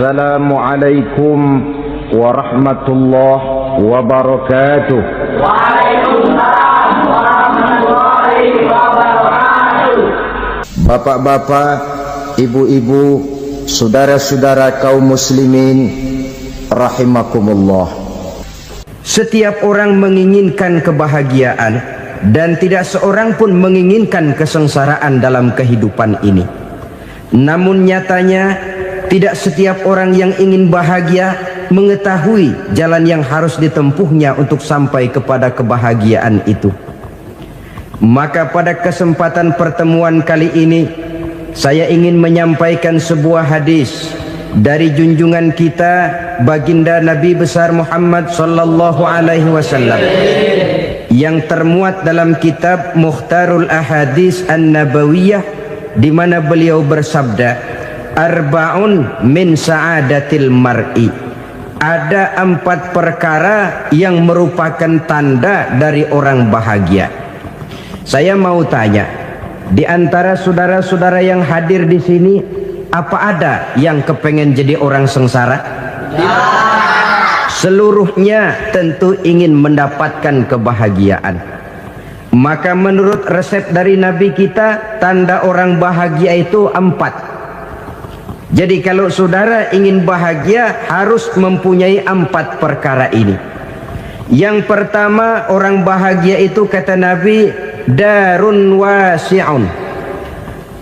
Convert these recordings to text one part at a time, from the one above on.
Assalamualaikum warahmatullahi wabarakatuh. Waalaikumsalam warahmatullahi wabarakatuh. Bapak-bapak, ibu-ibu, saudara-saudara kaum muslimin rahimakumullah. Setiap orang menginginkan kebahagiaan dan tidak seorang pun menginginkan kesengsaraan dalam kehidupan ini. Namun nyatanya tidak setiap orang yang ingin bahagia mengetahui jalan yang harus ditempuhnya untuk sampai kepada kebahagiaan itu. Maka pada kesempatan pertemuan kali ini saya ingin menyampaikan sebuah hadis dari junjungan kita baginda Nabi besar Muhammad sallallahu alaihi wasallam yang termuat dalam kitab Mukhtarul Ahadits An-Nabawiyah, di mana beliau bersabda, arba'un min sa'adatil mar'i. Ada 4 perkara yang merupakan tanda dari orang bahagia. Saya mau tanya, di antara saudara-saudara yang hadir di sini, apa ada yang kepengen jadi orang sengsara? Ya. Seluruhnya tentu ingin mendapatkan kebahagiaan. Maka menurut resep dari Nabi kita, tanda orang bahagia itu 4. Jadi kalau saudara ingin bahagia harus mempunyai 4 perkara ini. Yang pertama, orang bahagia itu kata Nabi, darun wasi'un.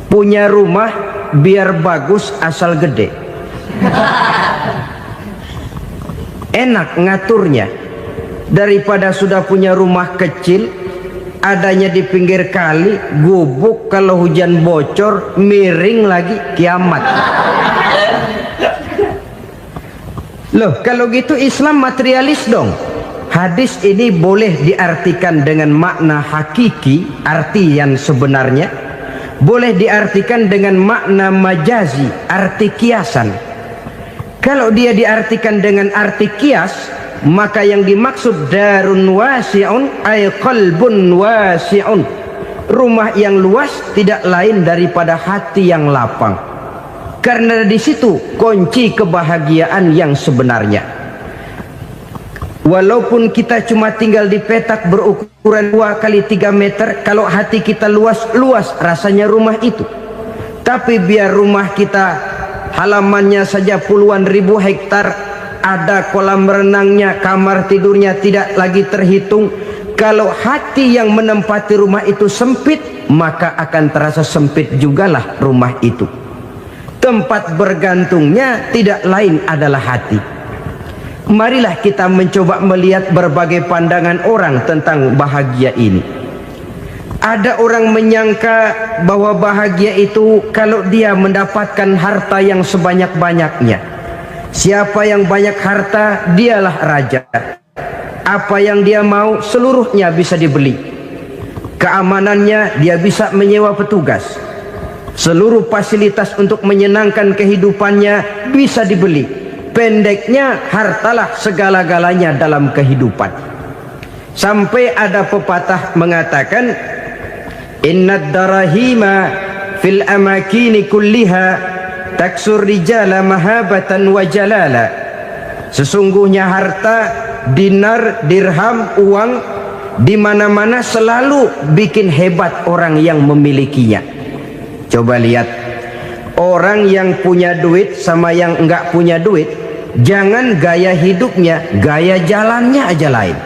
Punya rumah biar bagus asal gede. Enak ngaturnya daripada sudah punya rumah kecil adanya di pinggir kali, gubuk, kalau hujan bocor, miring lagi, kiamat. Loh, kalau gitu Islam materialis dong. Hadis ini boleh diartikan dengan makna hakiki, arti yang sebenarnya. Boleh diartikan dengan makna majazi, arti kiasan. Kalau dia diartikan dengan arti kias, maka yang dimaksud darun wasi'un ay qalbun wasi'un. Rumah yang luas tidak lain daripada hati yang lapang. Karena di situ kunci kebahagiaan yang sebenarnya. Walaupun kita cuma tinggal di petak berukuran 2 kali 3 meter, kalau hati kita luas-luas rasanya rumah itu. Tapi biar rumah kita halamannya saja puluhan ribu hektar, ada kolam renangnya, kamar tidurnya tidak lagi terhitung. Kalau hati yang menempati rumah itu sempit, maka akan terasa sempit jugalah rumah itu. Tempat bergantungnya tidak lain adalah hati. Marilah kita mencoba melihat berbagai pandangan orang tentang bahagia ini. Ada orang menyangka bahwa bahagia itu kalau dia mendapatkan harta yang sebanyak-banyaknya. Siapa yang banyak harta, dialah raja. Apa yang dia mau seluruhnya bisa dibeli. Keamanannya dia bisa menyewa petugas. Seluruh fasilitas untuk menyenangkan kehidupannya bisa dibeli. Pendeknya, hartalah segala-galanya dalam kehidupan. Sampai ada pepatah mengatakan, innad darahima fil amakini kulliha taksur rijala mahabatan wa jalala. Sesungguhnya harta, dinar, dirham, uang di mana-mana selalu bikin hebat orang yang memilikinya. Coba lihat, orang yang punya duit sama yang enggak punya duit, jangan gaya hidupnya, gaya jalannya aja lain.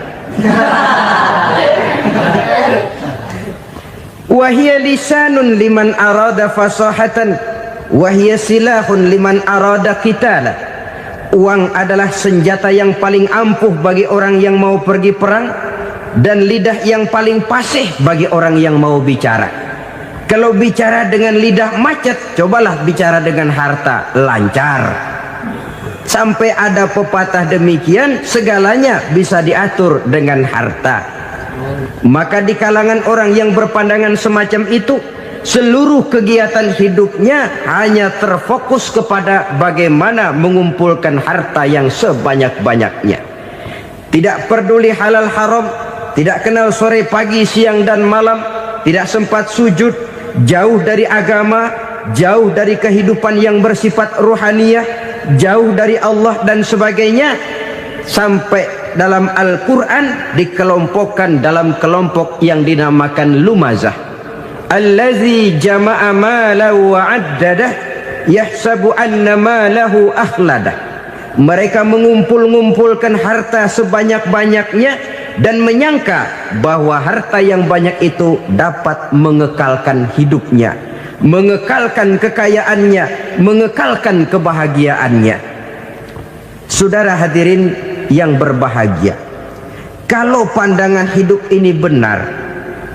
Wahia lisanun liman arada fasahatan, wahia silahun liman arada qitala. Uang adalah senjata yang paling ampuh bagi orang yang mau pergi perang, dan lidah yang paling fasih bagi orang yang mau bicara. Kalau bicara dengan lidah macet, cobalah bicara dengan harta, lancar. Sampai ada pepatah demikian, segalanya bisa diatur dengan harta. Maka di kalangan orang yang berpandangan semacam itu, seluruh kegiatan hidupnya hanya terfokus kepada bagaimana mengumpulkan harta yang sebanyak-banyaknya. Tidak peduli halal haram, tidak kenal sore pagi siang dan malam, tidak sempat sujud, jauh dari agama, jauh dari kehidupan yang bersifat ruhaniyah, jauh dari Allah dan sebagainya, sampai dalam Al-Quran dikelompokkan dalam kelompok yang dinamakan lumazah. Allazi jama'a malahu wa addadah yahsabu anna malahu akhladah. Mereka mengumpul-ngumpulkan harta sebanyak-banyaknya dan menyangka bahwa harta yang banyak itu dapat mengekalkan hidupnya, mengekalkan kekayaannya, mengekalkan kebahagiaannya. Saudara hadirin yang berbahagia, kalau pandangan hidup ini benar,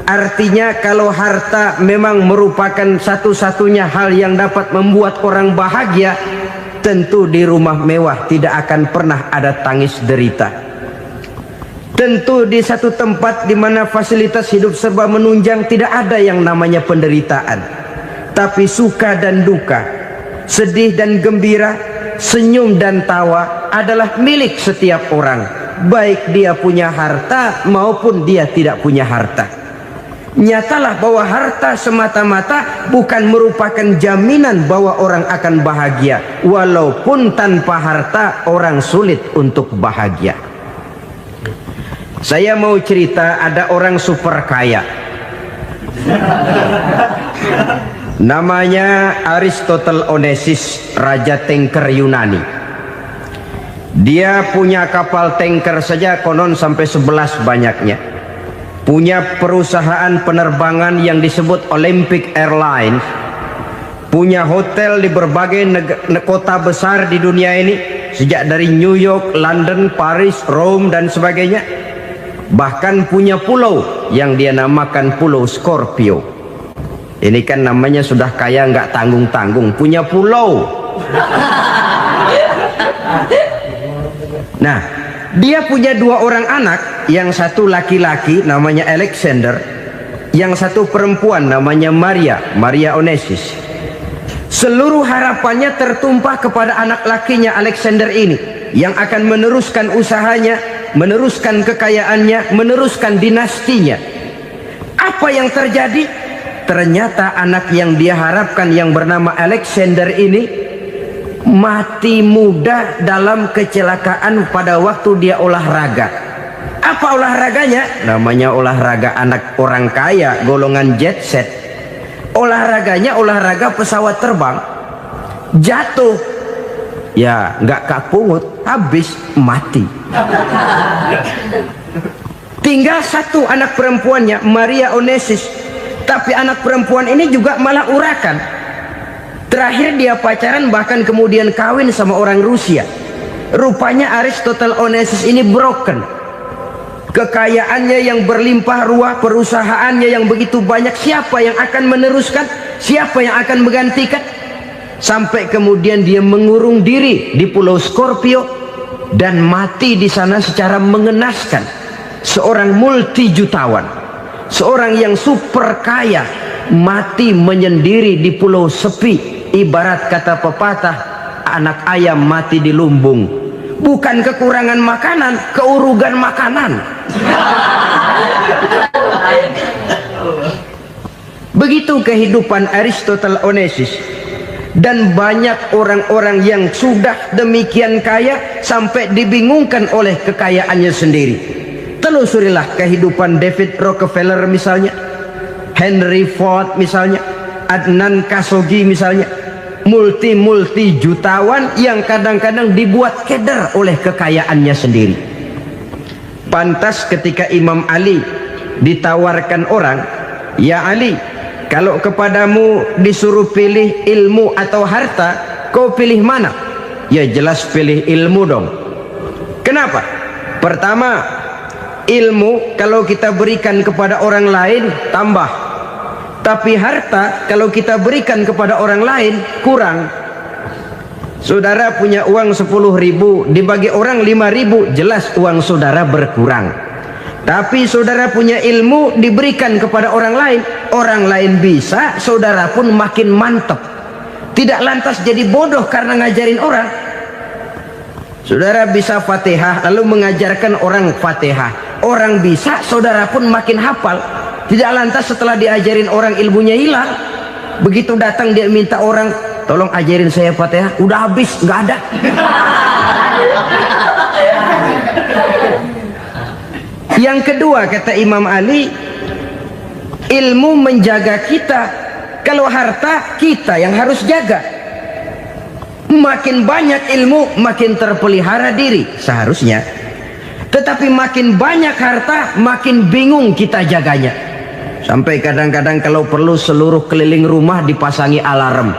artinya kalau harta memang merupakan satu-satunya hal yang dapat membuat orang bahagia, tentu di rumah mewah tidak akan pernah ada tangis derita. Tentu di satu tempat di mana fasilitas hidup serba menunjang tidak ada yang namanya penderitaan. Tapi suka dan duka, sedih dan gembira, senyum dan tawa adalah milik setiap orang, baik dia punya harta maupun dia tidak punya harta. Nyatalah bahwa harta semata-mata bukan merupakan jaminan bahwa orang akan bahagia, walaupun tanpa harta orang sulit untuk bahagia. Saya mau cerita, ada orang super kaya, namanya Aristotle Onesimus, raja tanker Yunani. Dia punya kapal tanker saja konon sampai 11 banyaknya. Punya perusahaan penerbangan yang disebut Olympic Airlines. Punya hotel di berbagai kota besar di dunia ini, sejak dari New York, London, Paris, Rome dan sebagainya. Bahkan punya pulau yang dia namakan Pulau Scorpio. Ini kan namanya sudah kaya nggak tanggung-tanggung, punya pulau. Nah, dia punya 2 orang anak, yang satu laki-laki namanya Alexander, yang satu perempuan namanya Maria Onesimus. Seluruh harapannya tertumpah kepada anak lakinya Alexander ini, yang akan meneruskan usahanya, meneruskan kekayaannya, meneruskan dinastinya. Apa yang terjadi? Ternyata anak yang dia harapkan yang bernama Alexander ini mati muda dalam kecelakaan pada waktu dia olahraga. Apa olahraganya? Namanya olahraga anak orang kaya, golongan jet set. Olahraganya olahraga pesawat terbang. Jatuh, ya nggak kapungut, habis mati. Tinggal satu anak perempuannya, Maria Onesimus. Tapi anak perempuan ini juga malah urakan. Terakhir dia pacaran, bahkan kemudian kawin sama orang Rusia. Rupanya Aristotle Onesimus ini broken. Kekayaannya yang berlimpah ruah, perusahaannya yang begitu banyak, siapa yang akan meneruskan? Siapa yang akan menggantikan? Sampai kemudian dia mengurung diri di Pulau Scorpio dan mati di sana secara mengenaskan. Seorang multi jutawan, seorang yang super kaya, mati menyendiri di pulau sepi. Ibarat kata pepatah, anak ayam mati di lumbung. Bukan kekurangan makanan, keurugan makanan. Begitu kehidupan Aristotle Onesimus. Dan banyak orang-orang yang sudah demikian kaya sampai dibingungkan oleh kekayaannya sendiri. Telusurilah kehidupan David Rockefeller misalnya, Henry Ford misalnya, Adnan Khashoggi misalnya. Multi jutawan yang kadang-kadang dibuat keder oleh kekayaannya sendiri. Pantas ketika Imam Ali ditawarkan orang, "Ya Ali, kalau kepadamu disuruh pilih ilmu atau harta, kau pilih mana?" Ya jelas pilih ilmu dong. Kenapa? Pertama, ilmu kalau kita berikan kepada orang lain tambah. Tapi harta kalau kita berikan kepada orang lain kurang. Saudara punya uang 10.000, dibagi orang 5.000, jelas uang saudara berkurang. Tapi saudara punya ilmu, diberikan kepada orang lain bisa, saudara pun makin mantap. Tidak lantas jadi bodoh karena ngajarin orang. Saudara bisa Fatihah lalu mengajarkan orang Fatihah, orang bisa, saudara pun makin hafal. Tidak lantas setelah diajarin orang ilmunya hilang. Begitu datang dia minta orang tolong ajarin saya Fatihah. Udah habis, nggak ada. Yang kedua, kata Imam Ali, ilmu menjaga kita. Kalau harta, kita yang harus jaga. Makin banyak ilmu, makin terpelihara diri seharusnya. Tetapi makin banyak harta, makin bingung kita jaganya. Sampai kadang-kadang kalau perlu seluruh keliling rumah dipasangi alarm.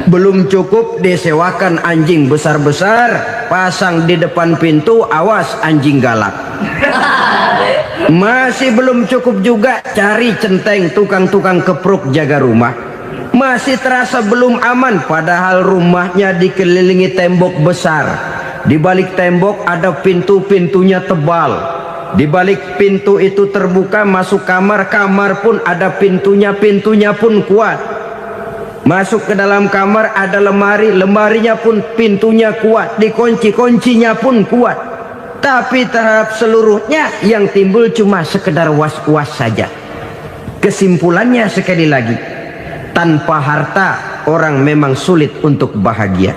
Belum cukup, disewakan anjing besar-besar, pasang di depan pintu, awas anjing galak. Masih belum cukup juga, cari centeng tukang-tukang kepruk jaga rumah. Masih terasa belum aman, padahal rumahnya dikelilingi tembok besar. Di balik tembok ada pintu-pintunya tebal. Di balik pintu itu terbuka masuk kamar, kamar pun ada pintunya, pintunya pun kuat. Masuk ke dalam kamar ada lemari, lemarinya pun pintunya kuat, dikunci, kuncinya pun kuat. Tapi terhadap seluruhnya yang timbul cuma sekedar was-was saja. Kesimpulannya sekali lagi, tanpa harta orang memang sulit untuk bahagia.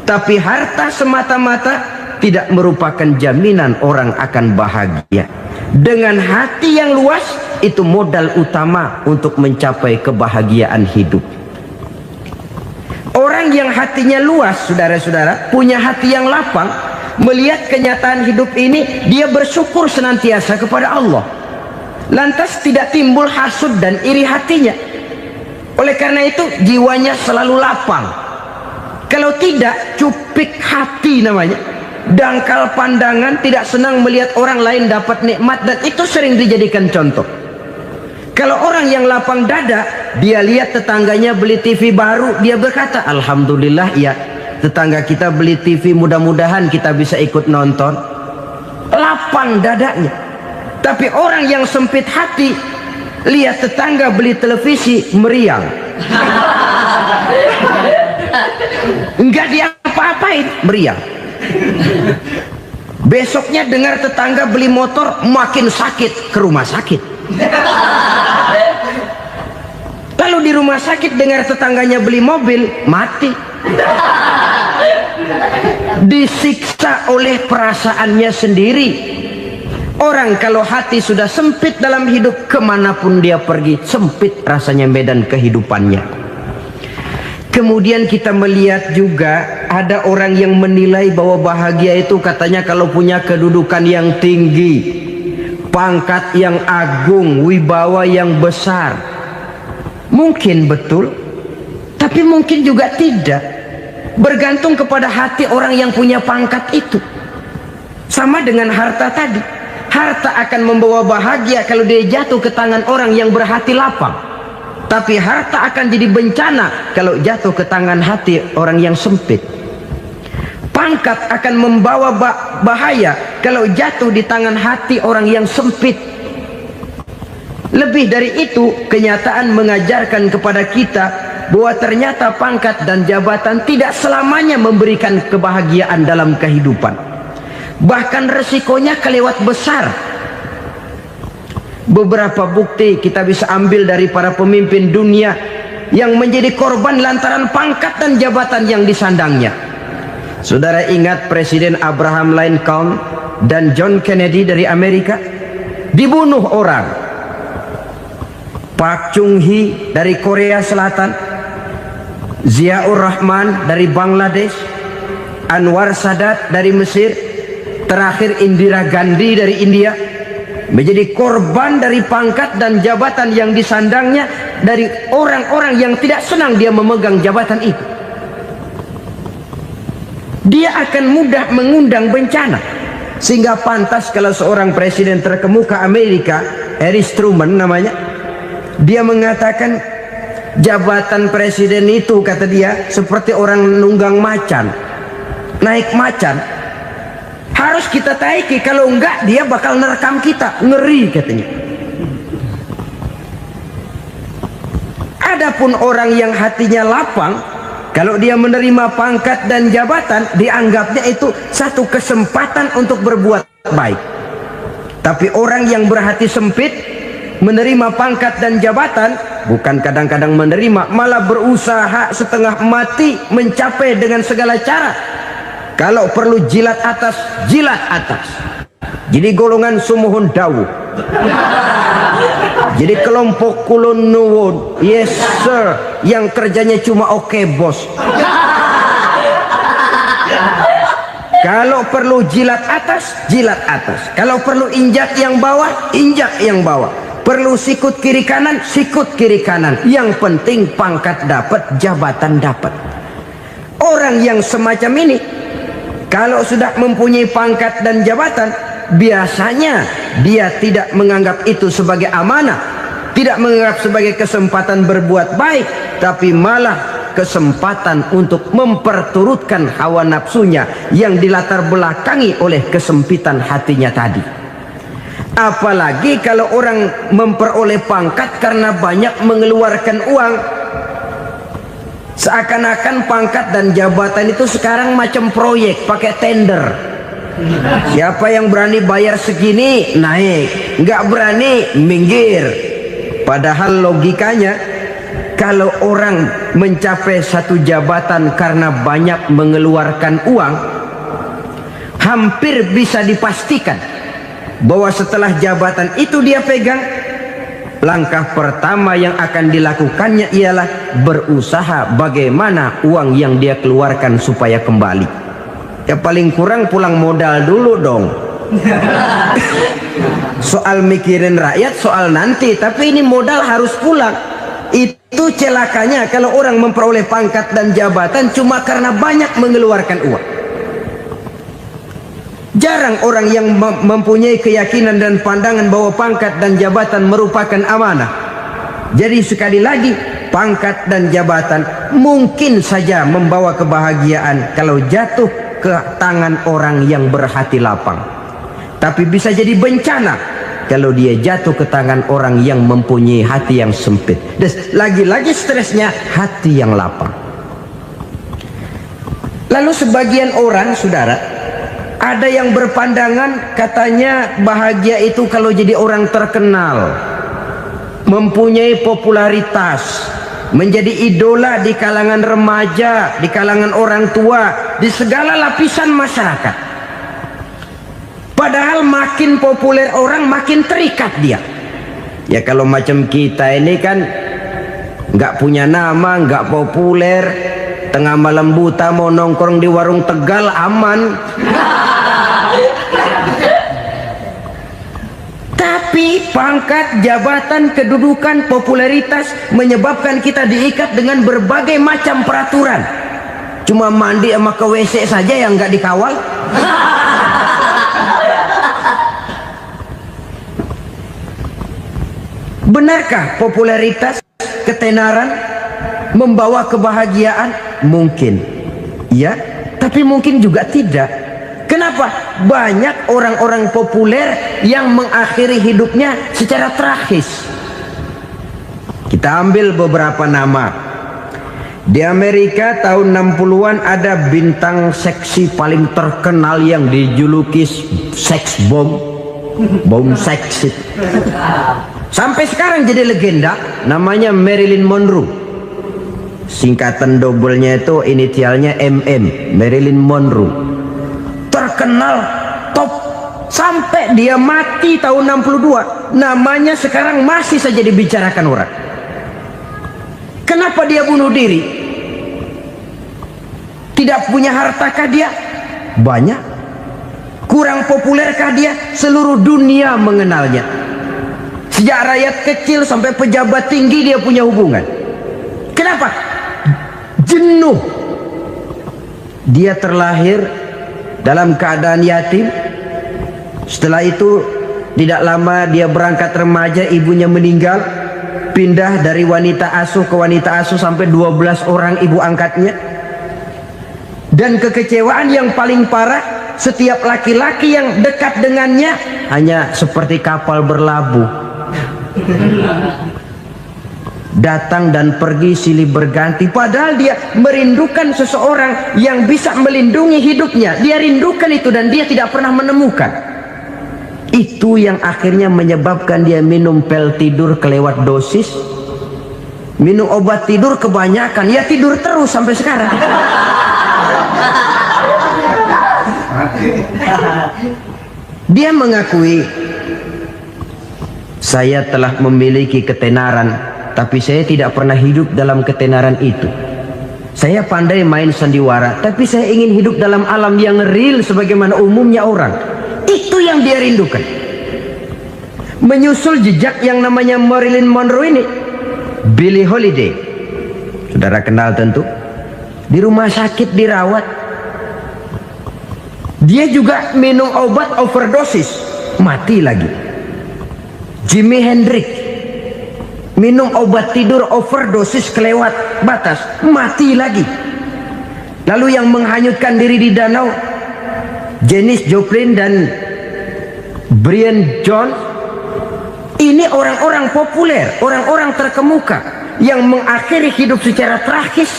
Tapi harta semata-mata tidak merupakan jaminan orang akan bahagia. Dengan hati yang luas, itu modal utama untuk mencapai kebahagiaan hidup. Orang yang hatinya luas, saudara-saudara, punya hati yang lapang, melihat kenyataan hidup ini, dia bersyukur senantiasa kepada Allah. Lantas tidak timbul hasud dan iri hatinya. Oleh karena itu jiwanya selalu lapang. Kalau tidak, cupik hati namanya, dangkal pandangan, tidak senang melihat orang lain dapat nikmat, dan itu sering dijadikan contoh. Kalau orang yang lapang dada, dia lihat tetangganya beli TV baru, dia berkata, alhamdulillah ya, tetangga kita beli TV, mudah-mudahan kita bisa ikut nonton. Lapang dadanya. Tapi orang yang sempit hati, lihat tetangga beli televisi, meriang. Enggak diapa-apain, meriang. Besoknya dengar tetangga beli motor, makin sakit, ke rumah sakit. Lalu di rumah sakit dengar tetangganya beli mobil, mati. Disiksa oleh perasaannya sendiri. Orang kalau hati sudah sempit dalam hidup, kemanapun dia pergi, sempit rasanya medan kehidupannya. Kemudian kita melihat juga ada orang yang menilai bahwa bahagia itu katanya kalau punya kedudukan yang tinggi, pangkat yang agung, wibawa yang besar. Mungkin betul, tapi mungkin juga tidak. Bergantung kepada hati orang yang punya pangkat itu. Sama dengan harta tadi. Harta akan membawa bahagia kalau dia jatuh ke tangan orang yang berhati lapang. Tapi harta akan jadi bencana kalau jatuh ke tangan hati orang yang sempit. Pangkat akan membawa bahaya kalau jatuh di tangan hati orang yang sempit. Lebih dari itu, kenyataan mengajarkan kepada kita bahwa ternyata pangkat dan jabatan tidak selamanya memberikan kebahagiaan dalam kehidupan. Bahkan resikonya kelewat besar. Beberapa bukti kita bisa ambil dari para pemimpin dunia yang menjadi korban lantaran pangkat dan jabatan yang disandangnya. Saudara ingat Presiden Abraham Lincoln dan John Kennedy dari Amerika? Dibunuh orang. Park Chung-hee dari Korea Selatan, Ziaur Rahman dari Bangladesh, Anwar Sadat dari Mesir, terakhir Indira Gandhi dari India, menjadi korban dari pangkat dan jabatan yang disandangnya dari orang-orang yang tidak senang dia memegang jabatan itu. Dia akan mudah mengundang bencana. Sehingga pantas kalau seorang presiden terkemuka Amerika, Harry Truman namanya, dia mengatakan jabatan presiden itu, kata dia, seperti orang nunggang macan, naik macan. Harus kita taiki, kalau enggak dia bakal nerekam kita, ngeri katanya. Adapun orang yang hatinya lapang, kalau dia menerima pangkat dan jabatan, dianggapnya itu satu kesempatan untuk berbuat baik. Tapi orang yang berhati sempit, menerima pangkat dan jabatan, bukan kadang-kadang menerima, malah berusaha setengah mati mencapai dengan segala cara. Kalau perlu jilat atas, jilat atas. Jadi golongan sumuhun dawuh. Jadi kelompok kulon nuwun, yes sir, yang kerjanya cuma oke bos. Kalau perlu jilat atas, jilat atas. Kalau perlu injak yang bawah, injak yang bawah. Perlu sikut kiri kanan, sikut kiri kanan. Yang penting pangkat dapat, jabatan dapat. Orang yang semacam ini, kalau sudah mempunyai pangkat dan jabatan, biasanya dia tidak menganggap itu sebagai amanah, tidak menganggap sebagai kesempatan berbuat baik, tapi malah kesempatan untuk memperturutkan hawa nafsunya yang dilatar belakangi oleh kesempitan hatinya tadi. Apalagi kalau orang memperoleh pangkat karena banyak mengeluarkan uang, seakan-akan pangkat dan jabatan itu sekarang macam proyek pakai tender. Siapa yang berani bayar segini naik, nggak berani minggir. Padahal logikanya, kalau orang mencapai satu jabatan karena banyak mengeluarkan uang, hampir bisa dipastikan bahwa setelah jabatan itu dia pegang, langkah pertama yang akan dilakukannya ialah berusaha bagaimana uang yang dia keluarkan supaya kembali. Ya paling kurang pulang modal dulu dong. Soal mikirin rakyat soal nanti, tapi ini modal harus pulang. Itu celakanya kalau orang memperoleh pangkat dan jabatan cuma karena banyak mengeluarkan uang. Jarang orang yang mempunyai keyakinan dan pandangan bahwa pangkat dan jabatan merupakan amanah. Jadi sekali lagi, pangkat dan jabatan mungkin saja membawa kebahagiaan kalau jatuh ke tangan orang yang berhati lapang. Tapi bisa jadi bencana kalau dia jatuh ke tangan orang yang mempunyai hati yang sempit. Dan lagi-lagi stresnya hati yang lapang. Lalu sebagian orang, saudara, ada yang berpandangan katanya bahagia itu kalau jadi orang terkenal, mempunyai popularitas, menjadi idola di kalangan remaja, di kalangan orang tua, di segala lapisan masyarakat. Padahal makin populer orang makin terikat dia. Ya kalau macam kita ini kan nggak punya nama, nggak populer, tengah malam buta mau nongkrong di warung Tegal aman. Tapi pangkat, jabatan, kedudukan, popularitas menyebabkan kita diikat dengan berbagai macam peraturan. Cuma mandi sama ke WC saja yang nggak dikawal. Benarkah popularitas, ketenaran membawa kebahagiaan? Mungkin ya, tapi mungkin juga tidak. Kenapa? Banyak orang-orang populer yang mengakhiri hidupnya secara tragis. Kita ambil beberapa nama. Di Amerika tahun 60-an ada bintang seksi paling terkenal yang dijuluki sex bomb, bom seksi. Sampai sekarang jadi legenda, namanya Marilyn Monroe. Singkatan dobelnya itu inisialnya MM, Marilyn Monroe. Terkenal, top, sampai dia mati tahun 62. Namanya sekarang masih saja dibicarakan orang. Kenapa dia bunuh diri? Tidak punya hartakah dia? Banyak. Kurang populerkah dia? Seluruh dunia mengenalnya. Sejak rakyat kecil sampai pejabat tinggi dia punya hubungan. Kenapa? Jenuh. Dia terlahir dalam keadaan yatim. Setelah itu tidak lama dia berangkat remaja, ibunya meninggal. Pindah dari wanita asuh ke wanita asuh sampai 12 orang ibu angkatnya. Dan kekecewaan yang paling parah, setiap laki-laki yang dekat dengannya hanya seperti kapal berlabuh. Datang dan pergi silih berganti. Padahal dia merindukan seseorang yang bisa melindungi hidupnya. Dia rindukan itu dan dia tidak pernah menemukan. Itu yang akhirnya menyebabkan dia minum pil tidur kelewat dosis. minum obat tidur kebanyakan, ya tidur terus sampai sekarang. Dia mengakui, saya telah memiliki ketenaran, tapi saya tidak pernah hidup dalam ketenaran itu. Saya pandai main sandiwara, tapi saya ingin hidup dalam alam yang real sebagaimana umumnya orang. Itu yang dia rindukan. Menyusul jejak yang namanya Marilyn Monroe ini, Billie Holiday, saudara kenal tentu, di rumah sakit dirawat. Dia juga minum obat overdosis, mati lagi. Jimi Hendrix minum obat tidur overdosis kelewat batas, mati lagi. Lalu yang menghanyutkan diri di danau, Janis Joplin dan Brian Jones. Ini orang-orang populer, orang-orang terkemuka yang mengakhiri hidup secara tragis,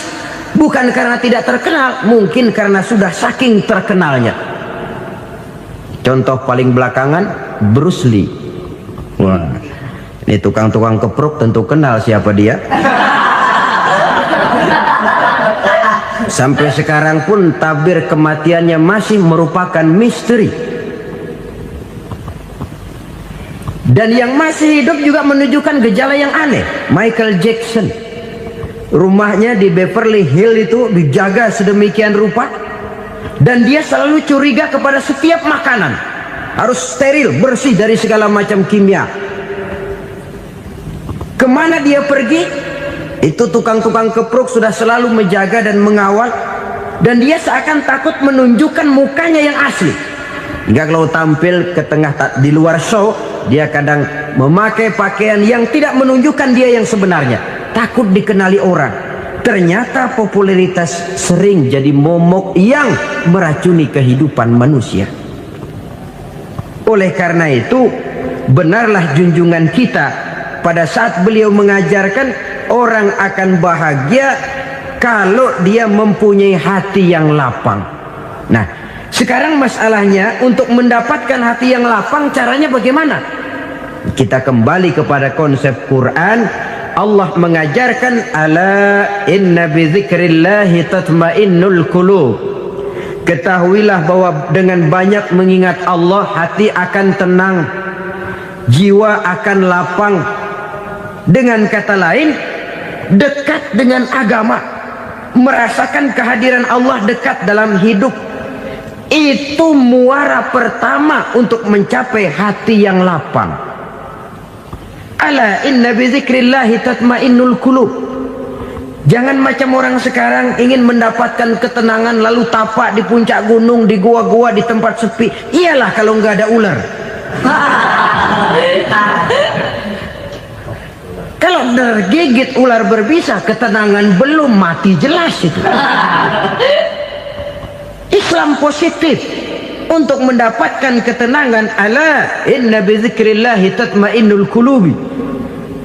bukan karena tidak terkenal, mungkin karena sudah saking terkenalnya. Contoh paling belakangan, Bruce Lee. Wah, ini tukang-tukang kepruk tentu kenal siapa dia. Sampai sekarang pun tabir kematiannya masih merupakan misteri. Dan yang masih hidup juga menunjukkan gejala yang aneh. Michael Jackson, rumahnya di Beverly Hills itu dijaga sedemikian rupa, dan dia selalu curiga kepada setiap makanan harus steril, bersih dari segala macam kimia. Kemana dia pergi, itu tukang-tukang kepruk sudah selalu menjaga dan mengawal, dan dia seakan takut menunjukkan mukanya yang asli. Hingga kalau tampil ke tengah di luar show, dia kadang memakai pakaian yang tidak menunjukkan dia yang sebenarnya, takut dikenali orang. Ternyata popularitas sering jadi momok yang meracuni kehidupan manusia. Oleh karena itu, benarlah junjungan kita pada saat beliau mengajarkan orang akan bahagia kalau dia mempunyai hati yang lapang. Nah, sekarang masalahnya untuk mendapatkan hati yang lapang, caranya bagaimana? Kita kembali kepada konsep Quran. Allah mengajarkan, ala inna bidzikrillahi tatmainnul qulub. Ketahuilah bahwa dengan banyak mengingat Allah, hati akan tenang, jiwa akan lapang. Dengan kata lain, dekat dengan agama, merasakan kehadiran Allah dekat dalam hidup. Itu muara pertama untuk mencapai hati yang lapang. Ala inna bizikrillahi tatmainnul qulub. Jangan macam orang sekarang ingin mendapatkan ketenangan lalu tapak di puncak gunung, di gua-gua, di tempat sepi. Iyalah kalau nggak ada ular. Kalau tergigit ular berbisa, ketenangan belum, mati jelas itu. Islam positif untuk mendapatkan ketenangan. Ala inna bizikrillahi tatmainnul qulubi.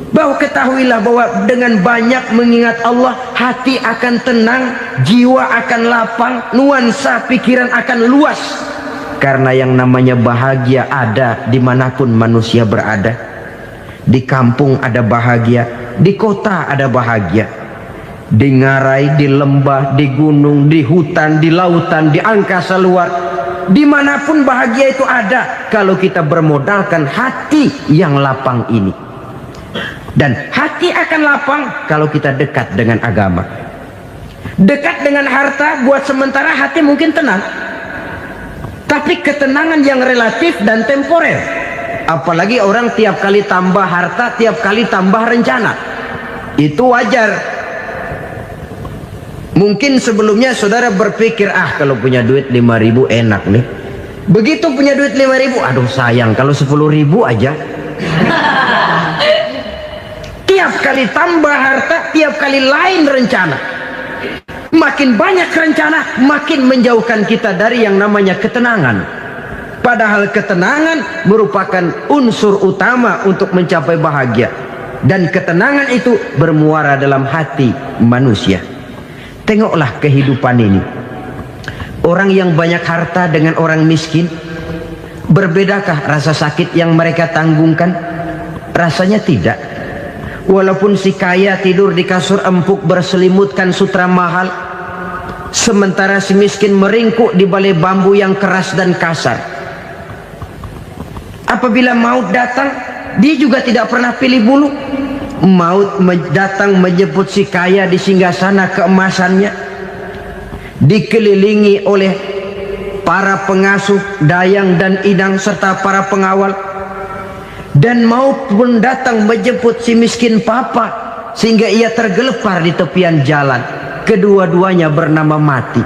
Bahwa ketahuilah bahwa dengan banyak mengingat Allah, hati akan tenang, jiwa akan lapang, nuansa pikiran akan luas. Karena yang namanya bahagia ada dimanapun manusia berada. Di kampung ada bahagia, di kota ada bahagia, di ngarai, di lembah, di gunung, di hutan, di lautan, di angkasa luar, dimanapun bahagia itu ada kalau kita bermodalkan hati yang lapang ini. Dan hati akan lapang kalau kita dekat dengan agama. Dekat dengan harta buat sementara hati mungkin tenang, tapi ketenangan yang relatif dan temporer. Apalagi orang tiap kali tambah harta, tiap kali tambah rencana. Itu wajar. Mungkin sebelumnya saudara berpikir, kalau punya duit 5.000 enak nih. Begitu punya duit 5.000, aduh sayang kalau 10.000 aja. Tiap kali tambah harta, tiap kali lain rencana. Makin banyak rencana, makin menjauhkan kita dari yang namanya ketenangan. Padahal ketenangan merupakan unsur utama untuk mencapai bahagia. Dan ketenangan itu bermuara dalam hati manusia. Tengoklah kehidupan ini. Orang yang banyak harta dengan orang miskin, berbedakah rasa sakit yang mereka tanggungkan? Rasanya tidak. Walaupun si kaya tidur di kasur empuk berselimutkan sutra mahal, sementara si miskin meringkuk di balai bambu yang keras dan kasar. Apabila maut datang, dia juga tidak pernah pilih bulu. Maut datang menjemput si kaya di singgasana keemasannya, dikelilingi oleh para pengasuh, dayang dan idang serta para pengawal. Dan maut pun datang menjemput si miskin papa, sehingga ia tergelepar di tepian jalan. Kedua-duanya bernama mati.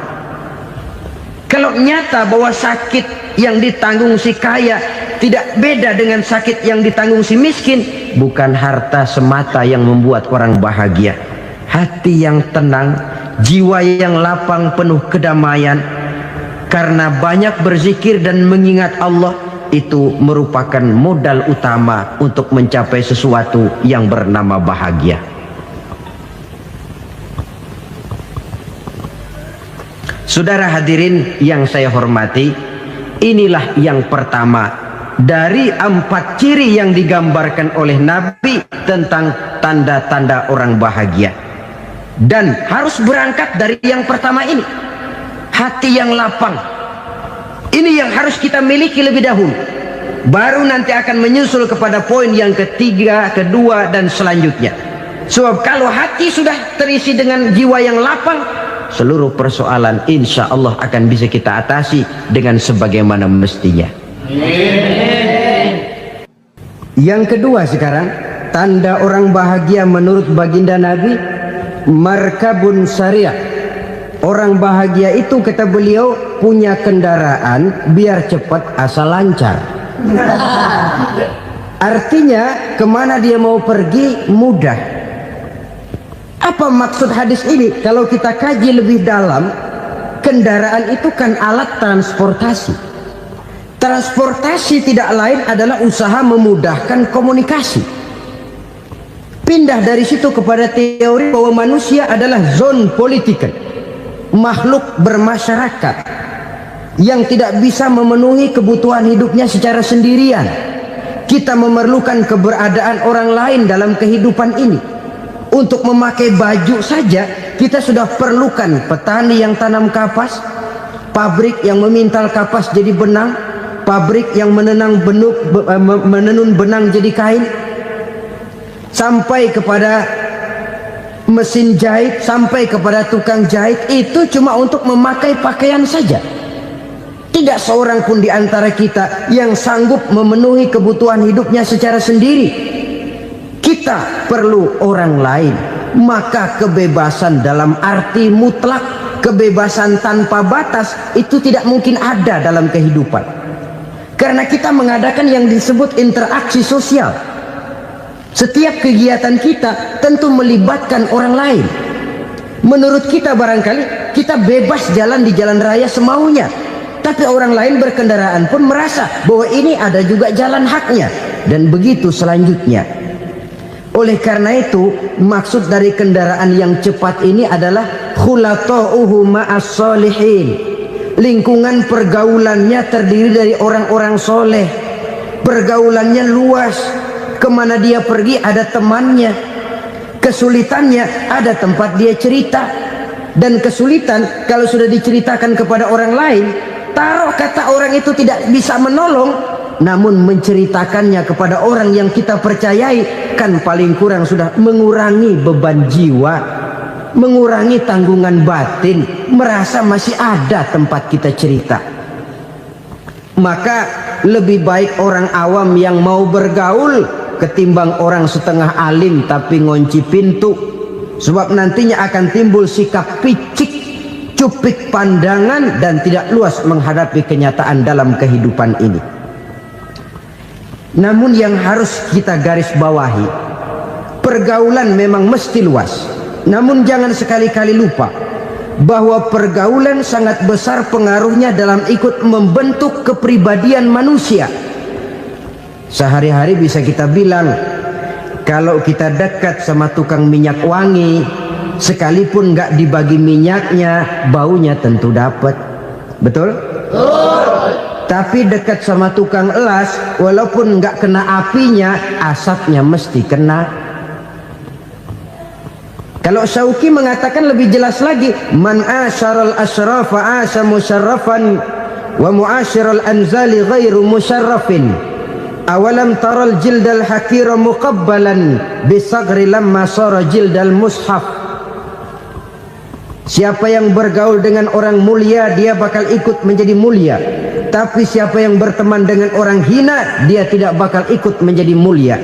Kalau nyata bahwa sakit yang ditanggung si kaya tidak beda dengan sakit yang ditanggung si miskin, bukan harta semata yang membuat orang bahagia. Hati yang tenang, jiwa yang lapang penuh kedamaian karena banyak berzikir dan mengingat Allah, itu merupakan modal utama untuk mencapai sesuatu yang bernama bahagia. Saudara hadirin yang saya hormati, inilah yang pertama dari 4 ciri yang digambarkan oleh Nabi tentang tanda-tanda orang bahagia. Dan harus berangkat dari yang pertama ini, hati yang lapang. Ini yang harus kita miliki lebih dahulu. Baru nanti akan menyusul kepada poin yang ketiga, kedua, dan selanjutnya. Sebab kalau hati sudah terisi dengan jiwa yang lapang, seluruh persoalan insya Allah akan bisa kita atasi dengan sebagaimana mestinya. Yang kedua sekarang, tanda orang bahagia menurut baginda Nabi, markabun syariah. Orang bahagia itu, kata beliau, punya kendaraan biar cepat asal lancar. Artinya kemana dia mau pergi mudah. Apa maksud hadis ini? Kalau kita kaji lebih dalam, kendaraan itu kan alat transportasi. Transportasi tidak lain adalah usaha memudahkan komunikasi. Pindah dari situ kepada teori bahwa manusia adalah zon political, makhluk bermasyarakat yang tidak bisa memenuhi kebutuhan hidupnya secara sendirian. Kita memerlukan keberadaan orang lain dalam kehidupan ini. Untuk memakai baju saja kita sudah perlukan petani yang tanam kapas, pabrik yang memintal kapas jadi benang, pabrik yang menenun benang jadi kain, sampai kepada mesin jahit, sampai kepada tukang jahit. Itu cuma untuk memakai pakaian saja. Tidak seorang pun di antara kita yang sanggup memenuhi kebutuhan hidupnya secara sendiri. Kita perlu orang lain. Maka kebebasan dalam arti mutlak, kebebasan tanpa batas, itu tidak mungkin ada dalam kehidupan. Karena kita mengadakan yang disebut interaksi sosial. Setiap kegiatan kita tentu melibatkan orang lain. Menurut kita barangkali kita bebas jalan di jalan raya semaunya, tapi orang lain berkendaraan pun merasa bahwa ini ada juga jalan haknya, dan begitu selanjutnya. Oleh karena itu, maksud dari kendaraan yang cepat ini adalah khulata'uhu ma'as solihin. Lingkungan pergaulannya terdiri dari orang-orang soleh. Pergaulannya luas. Kemana dia pergi ada temannya. Kesulitannya ada tempat dia cerita. Dan kesulitan kalau sudah diceritakan kepada orang lain, taruh kata orang itu tidak bisa menolong, namun menceritakannya kepada orang yang kita percayai, kan paling kurang sudah mengurangi beban jiwa, mengurangi tanggungan batin, merasa masih ada tempat kita cerita. Maka lebih baik orang awam yang mau bergaul ketimbang orang setengah alim tapi ngunci pintu. Sebab nantinya akan timbul sikap picik, cupik pandangan, dan tidak luas menghadapi kenyataan dalam kehidupan ini. Namun yang harus kita garis bawahi, pergaulan memang mesti luas. Namun jangan sekali-kali lupa bahwa pergaulan sangat besar pengaruhnya dalam ikut membentuk kepribadian manusia. Sehari-hari bisa kita bilang, kalau kita dekat sama tukang minyak wangi, sekalipun nggak dibagi minyaknya, baunya tentu dapat. Betul? Tapi dekat sama tukang elas, walaupun nggak kena apinya, asapnya mesti kena. Kalau Syauqi mengatakan lebih jelas lagi, man asyaral asrafa asa musyarrafan wa muasyiral anzali ghairu musyarrafin. Awalam taral jildal hakira muqabbalan bisagri lamma sara jildal mushaf. Siapa yang bergaul dengan orang mulia, dia bakal ikut menjadi mulia. Tapi siapa yang berteman dengan orang hina, dia tidak bakal ikut menjadi mulia.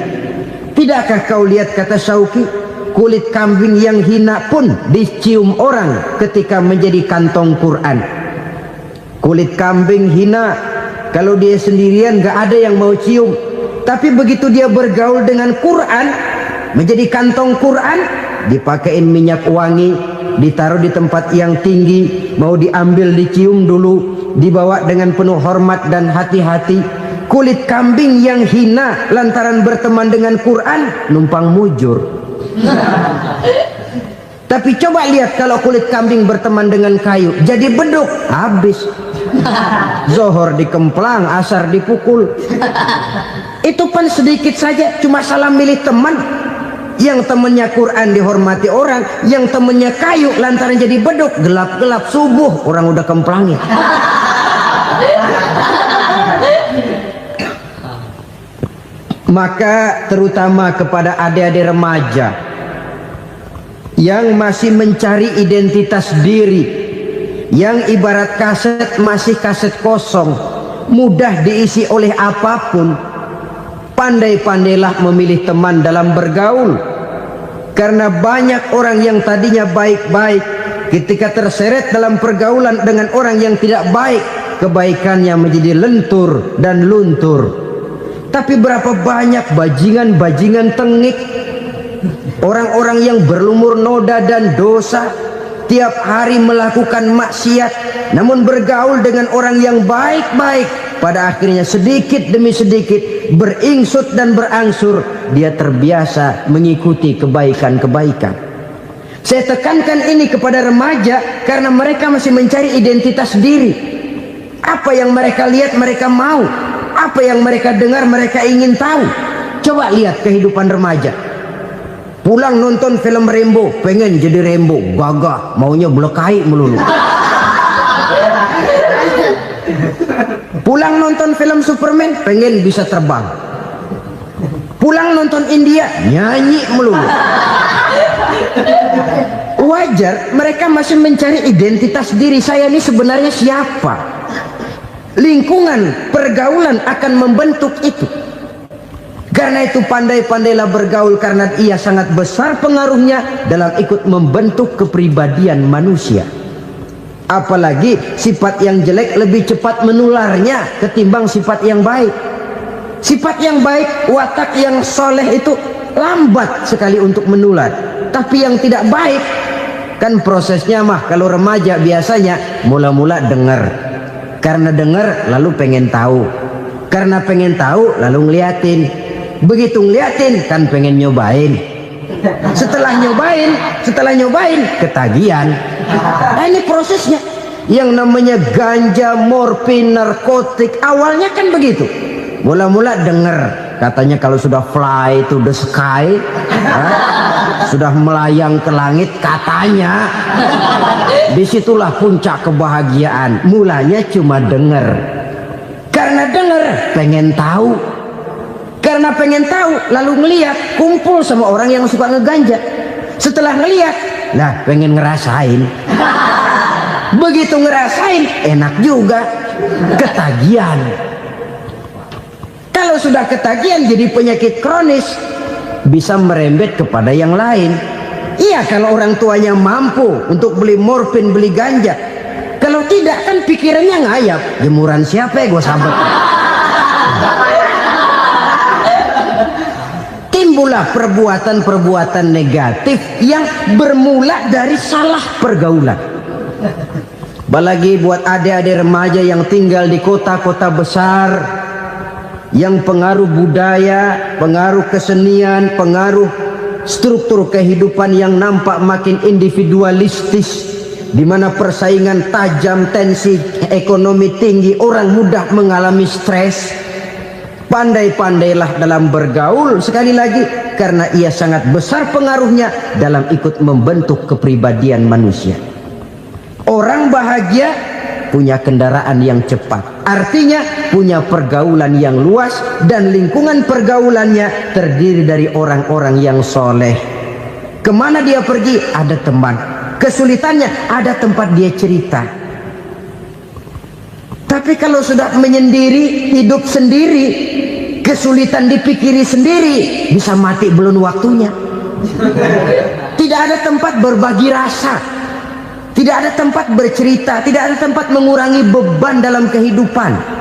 Tidakkah kau lihat, kata Syauqi, kulit kambing yang hina pun dicium orang ketika menjadi kantong Quran. Kulit kambing hina, kalau dia sendirian gak ada yang mau cium. Tapi begitu dia bergaul dengan Quran, menjadi kantong Quran, dipakein minyak wangi, ditaruh di tempat yang tinggi, mau diambil dicium dulu, dibawa dengan penuh hormat dan hati-hati. Kulit kambing yang hina lantaran berteman dengan Quran, numpang mujur. Tapi coba lihat kalau kulit kambing berteman dengan kayu, jadi beduk, habis. Zohor dikemplang, asar dipukul. Itu pun sedikit saja, cuma salah milih teman. Yang temannya Quran dihormati orang, yang temannya kayu lantaran jadi beduk, gelap-gelap subuh orang udah kemplangnya. Maka terutama kepada adik-adik remaja yang masih mencari identitas diri, yang ibarat kaset masih kaset kosong, mudah diisi oleh apapun, pandai-pandailah memilih teman dalam bergaul. Karena banyak orang yang tadinya baik-baik, ketika terseret dalam pergaulan dengan orang yang tidak baik, kebaikannya menjadi lentur dan luntur. Tapi berapa banyak bajingan-bajingan tengik, orang-orang yang berlumur noda dan dosa, tiap hari melakukan maksiat, namun bergaul dengan orang yang baik-baik, pada akhirnya sedikit demi sedikit beringsut dan berangsur dia terbiasa mengikuti kebaikan-kebaikan. Saya tekankan ini kepada remaja karena mereka masih mencari identitas diri. Apa yang mereka lihat mereka mau, apa yang mereka dengar mereka ingin tahu. Coba lihat kehidupan remaja. Pulang nonton film Rambo, pengen jadi Rambo, gagah, maunya belekai melulu. Pulang nonton film Superman, pengen bisa terbang. Pulang nonton India, nyanyi melulu. Wajar, mereka masih mencari identitas diri. Saya ini sebenarnya siapa? Lingkungan, pergaulan akan membentuk itu. Karena itu pandai-pandailah bergaul, karena ia sangat besar pengaruhnya dalam ikut membentuk kepribadian manusia. Apalagi sifat yang jelek lebih cepat menularnya ketimbang sifat yang baik. Sifat yang baik, watak yang soleh itu lambat sekali untuk menular. Tapi yang tidak baik, kan prosesnya mah kalau remaja biasanya mula-mula dengar. Karena dengar lalu pengen tahu. Karena pengen tahu lalu ngeliatin. Begitu ngeliatin kan pengen nyobain. Setelah nyobain ketagihan. Nah, ini prosesnya. Yang namanya ganja, morfin, narkotik, awalnya kan begitu. Mula-mula denger, katanya kalau sudah fly to the sky, sudah melayang ke langit, katanya disitulah puncak kebahagiaan. Mulanya cuma denger. Karena denger pengen tahu. Karena pengen tahu lalu ngeliat, kumpul sama orang yang suka ngeganja. Setelah ngeliat, nah pengen ngerasain. Begitu ngerasain enak juga, ketagihan. Kalau sudah ketagihan jadi penyakit kronis, bisa merembet kepada yang lain. Iya, kalau orang tuanya mampu untuk beli morfin, beli ganja. Kalau tidak kan pikirannya ngayap, jemuran siapa ya gue sabet. Timbullah perbuatan-perbuatan negatif yang bermula dari salah pergaulan. Apalagi buat adik-adik remaja yang tinggal di kota-kota besar, yang pengaruh budaya, pengaruh kesenian, pengaruh struktur kehidupan yang nampak makin individualistis, di mana persaingan tajam, tensi ekonomi tinggi, orang mudah mengalami stres. Pandai-pandailah dalam bergaul. Sekali lagi, karena ia sangat besar pengaruhnya dalam ikut membentuk kepribadian manusia. Orang bahagia punya kendaraan yang cepat, artinya punya pergaulan yang luas, dan lingkungan pergaulannya terdiri dari orang-orang yang soleh. Kemana dia pergi ada teman, kesulitannya ada tempat dia cerita. Tapi kalau sudah menyendiri, hidup sendiri, kesulitan dipikiri sendiri, bisa mati belum waktunya. Tidak ada tempat berbagi rasa, tidak ada tempat bercerita, tidak ada tempat mengurangi beban dalam kehidupan.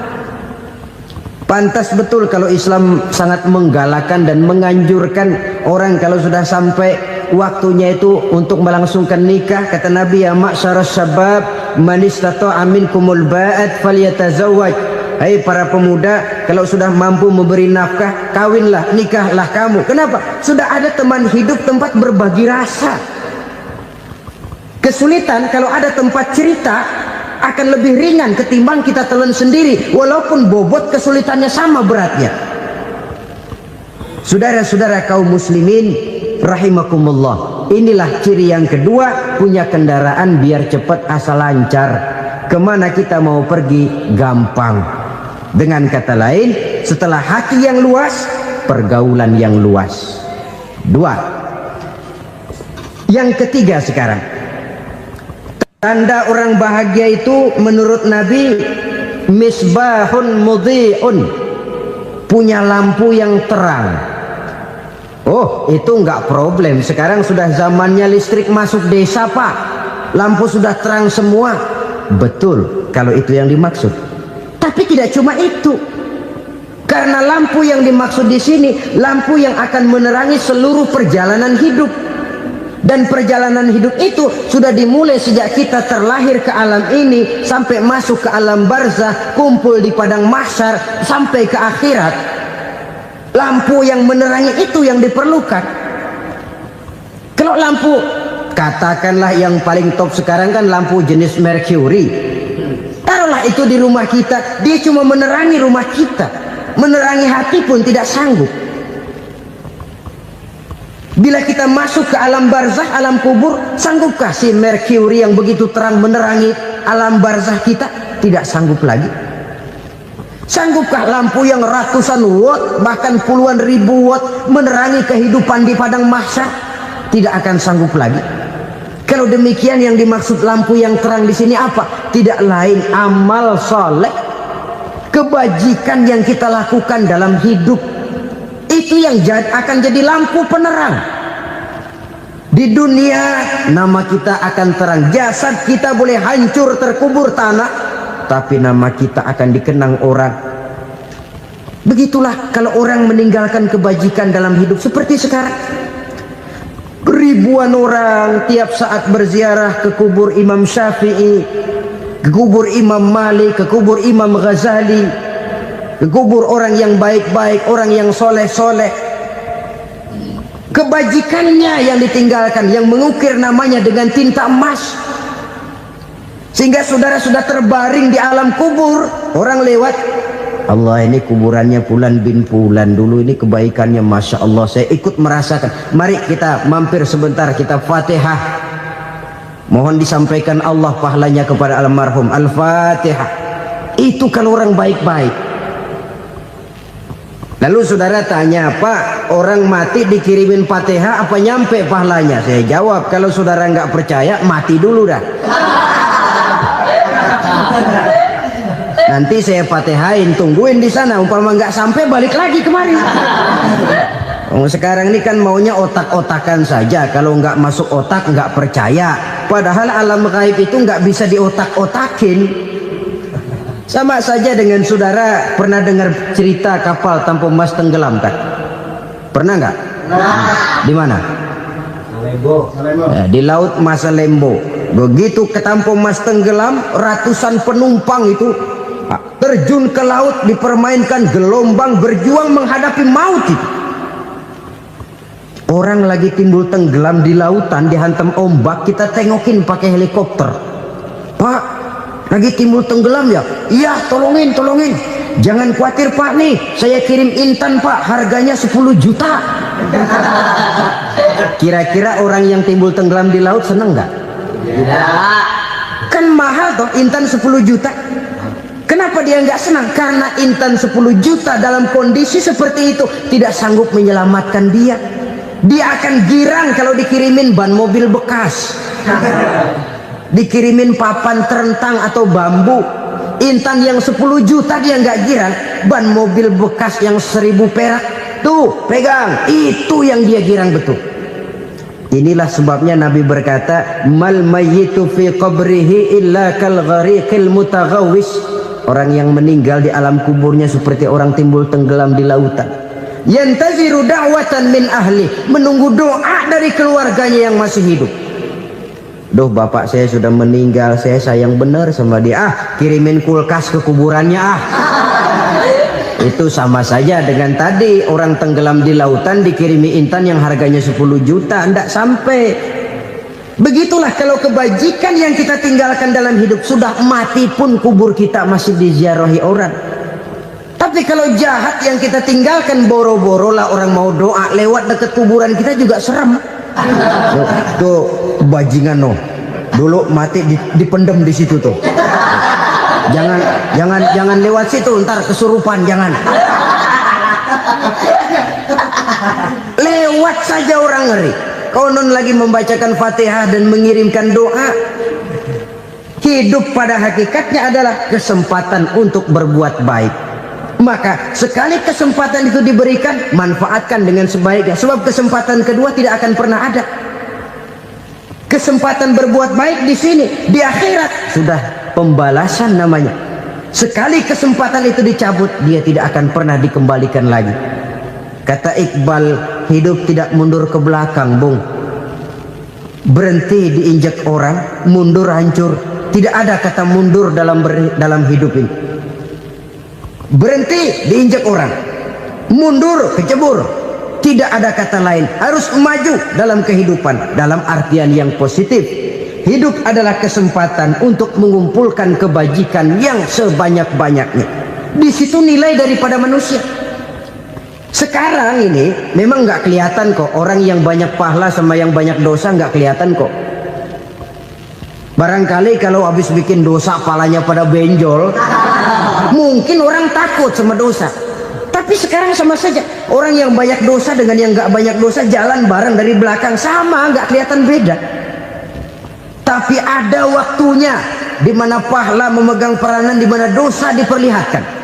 Pantas betul kalau Islam sangat menggalakkan dan menganjurkan orang kalau sudah sampai waktunya itu untuk melangsungkan nikah. Kata Nabi, ya ma'syaras syabab man istata'a minkumul ba'at falyatazawwaj. Hai para pemuda, kalau sudah mampu memberi nafkah, kawinlah, nikahlah kamu. Kenapa? Sudah ada teman hidup, tempat berbagi rasa. Kesulitan kalau ada tempat cerita akan lebih ringan ketimbang kita telan sendiri, walaupun bobot kesulitannya sama beratnya. Saudara-saudara kaum muslimin rahimakumullah, inilah ciri yang kedua, punya kendaraan biar cepat asal lancar. Kemana kita mau pergi gampang. Dengan kata lain, setelah hati yang luas, pergaulan yang luas. Dua. Yang ketiga sekarang, tanda orang bahagia itu menurut Nabi, misbahun mudhi'un, punya lampu yang terang. Oh, itu enggak problem. Sekarang sudah zamannya listrik masuk desa, Pak. Lampu sudah terang semua. Betul, kalau itu yang dimaksud. Tapi tidak cuma itu. Karena lampu yang dimaksud di sini, lampu yang akan menerangi seluruh perjalanan hidup. Dan perjalanan hidup itu sudah dimulai sejak kita terlahir ke alam ini, sampai masuk ke alam barzah, kumpul di padang mahsyar, sampai ke akhirat. Lampu yang menerangi itu yang diperlukan. Kalau lampu, katakanlah yang paling top sekarang kan lampu jenis Mercury. Taruhlah itu di rumah kita, dia cuma menerangi rumah kita, menerangi hati pun tidak sanggup. Bila kita masuk ke alam barzah, alam kubur, sanggupkah si Mercury yang begitu terang menerangi alam barzah kita? Tidak sanggup lagi. Sanggupkah lampu yang ratusan watt, bahkan puluhan ribu watt menerangi kehidupan di padang mahsyar? Tidak akan sanggup lagi. Kalau demikian, yang dimaksud lampu yang terang di sini apa? Tidak lain amal soleh, kebajikan yang kita lakukan dalam hidup. Itu yang akan jadi lampu penerang. Di dunia nama kita akan terang, jasad kita boleh hancur terkubur tanah, tapi nama kita akan dikenang orang. Begitulah kalau orang meninggalkan kebajikan dalam hidup seperti sekarang. Ribuan orang tiap saat berziarah ke kubur Imam Syafi'i, ke kubur Imam Malik, ke kubur Imam Ghazali, ke kubur orang yang baik-baik, orang yang soleh-soleh. Kebajikannya yang ditinggalkan, yang mengukir namanya dengan tinta emas. Sehingga saudara sudah terbaring di alam kubur, orang lewat, Allah, ini kuburannya Fulan bin Fulan, dulu ini kebaikannya Masya Allah, saya ikut merasakan. Mari kita mampir sebentar, kita Fatihah, mohon disampaikan Allah pahalanya kepada almarhum. Al-Fatihah. Itu kalau orang baik-baik. Lalu saudara tanya, Pak, orang mati dikirimin Fatihah apa nyampe pahalanya? Saya jawab, kalau saudara nggak percaya, mati dulu dah. Nanti saya Fatihain, tungguin di sana, umpama nggak sampai balik lagi kemari. Sekarang ini kan maunya otak-otakan saja, kalau nggak masuk otak nggak percaya. Padahal alam gaib itu nggak bisa diotak-otakin. Sama saja dengan saudara pernah dengar cerita kapal tanpa emas tenggelam kan? Pernah nggak? Di mana? Di laut Masalembo. Begitu ketampo emas tenggelam, ratusan penumpang itu terjun ke laut, dipermainkan gelombang, berjuang menghadapi maut itu. Orang lagi timbul tenggelam di lautan, dihantam ombak, kita tengokin pakai helikopter. Pak, lagi timbul tenggelam ya? Iya, tolongin, tolongin. Jangan khawatir Pak, nih saya kirim intan Pak, harganya 10 juta. Kira-kira orang yang timbul tenggelam di laut seneng nggak? Tidak. Kan mahal toh intan 10 juta. Kenapa dia nggak senang? Karena intan 10 juta dalam kondisi seperti itu tidak sanggup menyelamatkan dia. Dia akan girang kalau dikirimin ban mobil bekas, dikirimin papan terentang atau bambu. Intan yang 10 juta dia nggak girang. Ban mobil bekas yang 1000 perak, tuh pegang, itu yang dia girang betul. Inilah sebabnya Nabi berkata, mal mayyitu fi qabrihi illa kal ghariqil mutaghawwis. Orang yang meninggal di alam kuburnya seperti orang timbul tenggelam di lautan. Yantaziru da'watan min ahli, menunggu doa dari keluarganya yang masih hidup. Duh, bapak saya sudah meninggal, saya sayang benar sama dia. Kirimin kulkas ke kuburannya Itu sama saja dengan tadi orang tenggelam di lautan dikirimi intan yang harganya 10 juta, tidak sampai. Begitulah kalau kebajikan yang kita tinggalkan dalam hidup, sudah mati pun kubur kita masih diziarahi orang. Tapi kalau jahat yang kita tinggalkan, boro-boro lah orang mau doa lewat dekat kuburan kita juga serem. Tuh bajingan no, dulu mati dipendem di situ tuh. Jangan lewat situ, ntar kesurupan, jangan. Lewat saja orang ngeri. Konon lagi membacakan Fatihah dan mengirimkan doa. Hidup pada hakikatnya adalah kesempatan untuk berbuat baik. Maka sekali kesempatan itu diberikan, manfaatkan dengan sebaiknya. Sebab kesempatan kedua tidak akan pernah ada. Kesempatan berbuat baik di sini, di akhirat sudah pembalasan namanya. Sekali kesempatan itu dicabut, dia tidak akan pernah dikembalikan lagi. Kata Iqbal, hidup tidak mundur ke belakang, Bung. Berhenti diinjak orang, mundur hancur. Tidak ada kata mundur dalam hidup ini. Berhenti diinjak orang, mundur kecebur. Tidak ada kata lain, harus maju dalam kehidupan dalam artian yang positif. Hidup adalah kesempatan untuk mengumpulkan kebajikan yang sebanyak-banyaknya. Di situ nilai daripada manusia. Sekarang ini memang nggak kelihatan kok, orang yang banyak pahala sama yang banyak dosa nggak kelihatan kok. Barangkali kalau habis bikin dosa palanya pada benjol, mungkin orang takut sama dosa. Tapi sekarang sama saja, orang yang banyak dosa dengan yang nggak banyak dosa jalan bareng dari belakang, sama, nggak kelihatan beda. Tapi ada waktunya di mana pahala memegang peranan, di mana dosa diperlihatkan.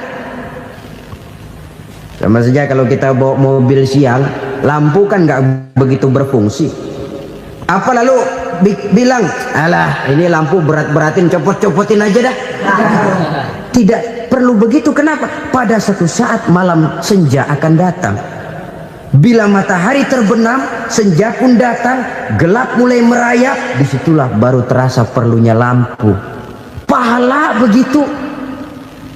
Sama saja kalau kita bawa mobil siang, lampu kan nggak begitu berfungsi. Apa lalu bilang, alah ini lampu berat-beratin, copot-copotin aja dah. Tidak perlu begitu. Kenapa? Pada satu saat malam senja akan datang. Bila matahari terbenam, senja pun datang, gelap mulai merayap, disitulah baru terasa perlunya lampu. Pahala begitu.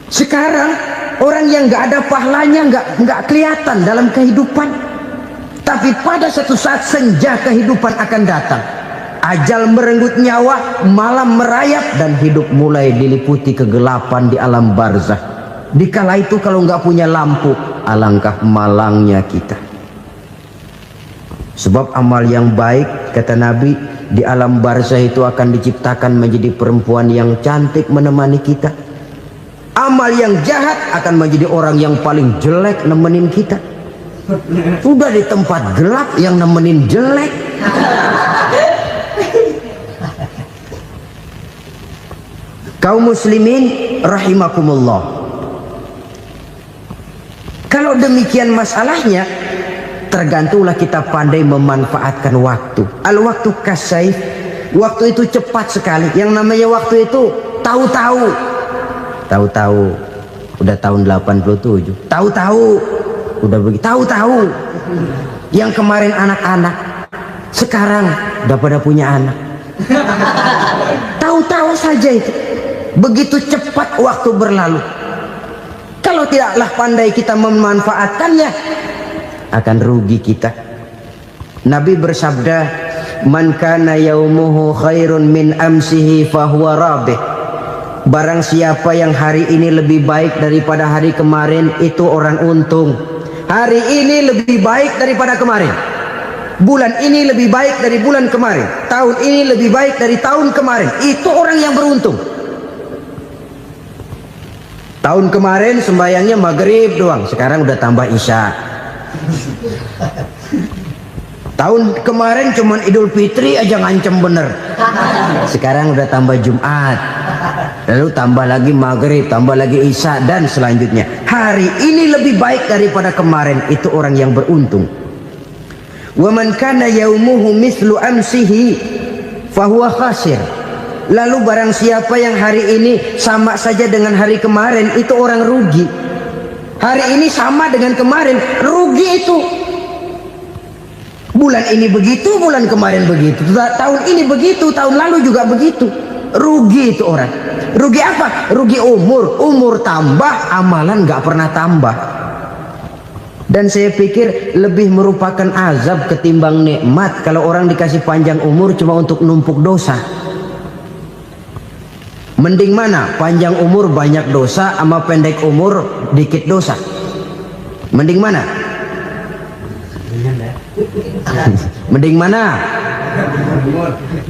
Sekarang orang yang nggak ada pahalanya nggak kelihatan dalam kehidupan. Tapi pada satu saat senja kehidupan akan datang. Ajal merenggut nyawa, malam merayap, dan hidup mulai diliputi kegelapan di alam barzah. Dikala itu kalau nggak punya lampu, alangkah malangnya kita. Sebab amal yang baik, kata Nabi, di alam barzah itu akan diciptakan menjadi perempuan yang cantik menemani kita. Amal yang jahat akan menjadi orang yang paling jelek nemenin kita. Sudah di tempat gelap yang nemenin jelek. Kaum muslimin rahimakumullah. Kalau demikian masalahnya, tergantunglah kita pandai memanfaatkan waktu. Al-waktu kasayf, waktu itu cepat sekali. Yang namanya waktu itu tahu-tahu. Tahu-tahu udah tahun 87. Tahu-tahu udah begitu. Tahu-tahu yang kemarin anak-anak, sekarang udah pada punya anak. Tahu-tahu saja itu. Begitu cepat waktu berlalu. Kalau tidaklah pandai kita memanfaatkannya, akan rugi kita. Nabi bersabda, man kana yaumuhu khairun min amsihi fahuwa rabih. Barang siapa yang hari ini lebih baik daripada hari kemarin, itu orang untung. Hari ini lebih baik daripada kemarin. Bulan ini lebih baik dari bulan kemarin. Tahun ini lebih baik dari tahun kemarin. Itu orang yang beruntung. Tahun kemarin sembayangnya maghrib doang, sekarang udah tambah isya. Tahun kemarin cuman Idul Fitri aja ngancem bener, sekarang udah tambah Jumat, lalu tambah lagi maghrib, tambah lagi isya, dan selanjutnya. Hari ini lebih baik daripada kemarin. Itu orang yang beruntung. Wa man kana yaumuhu mithlu amsihi fahuwa khasir. Lalu barang siapa yang hari ini sama saja dengan hari kemarin, itu orang rugi. Hari ini sama dengan kemarin, rugi itu. Bulan ini begitu, bulan kemarin begitu, tahun ini begitu, tahun lalu juga begitu. Rugi itu orang. Rugi apa? Rugi umur. Umur tambah, amalan gak pernah tambah. Dan saya pikir lebih merupakan azab ketimbang nikmat kalau orang dikasih panjang umur cuma untuk numpuk dosa. Mending mana? Panjang umur banyak dosa sama pendek umur dikit dosa? Mending mana? Mending mana?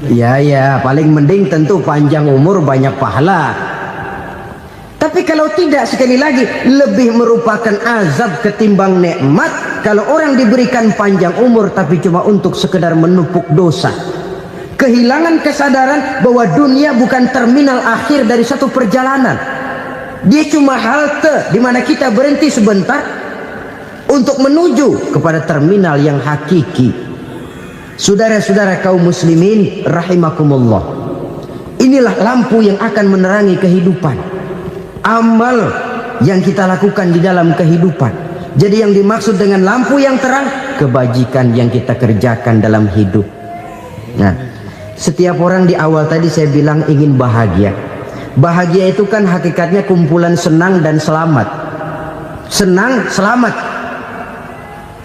Ya, paling mending tentu panjang umur banyak pahala. Tapi kalau tidak, sekali lagi, lebih merupakan azab ketimbang nikmat kalau orang diberikan panjang umur tapi cuma untuk sekedar menumpuk dosa. Kehilangan kesadaran bahwa dunia bukan terminal akhir dari satu perjalanan. Dia cuma halte di mana kita berhenti sebentar untuk menuju kepada terminal yang hakiki. Saudara-saudara kaum muslimin rahimakumullah, inilah lampu yang akan menerangi kehidupan. Amal yang kita lakukan di dalam kehidupan. Jadi yang dimaksud dengan lampu yang terang, kebajikan yang kita kerjakan dalam hidup. Nah, setiap orang di awal tadi saya bilang ingin bahagia. Bahagia itu kan hakikatnya kumpulan senang dan selamat. Senang, selamat.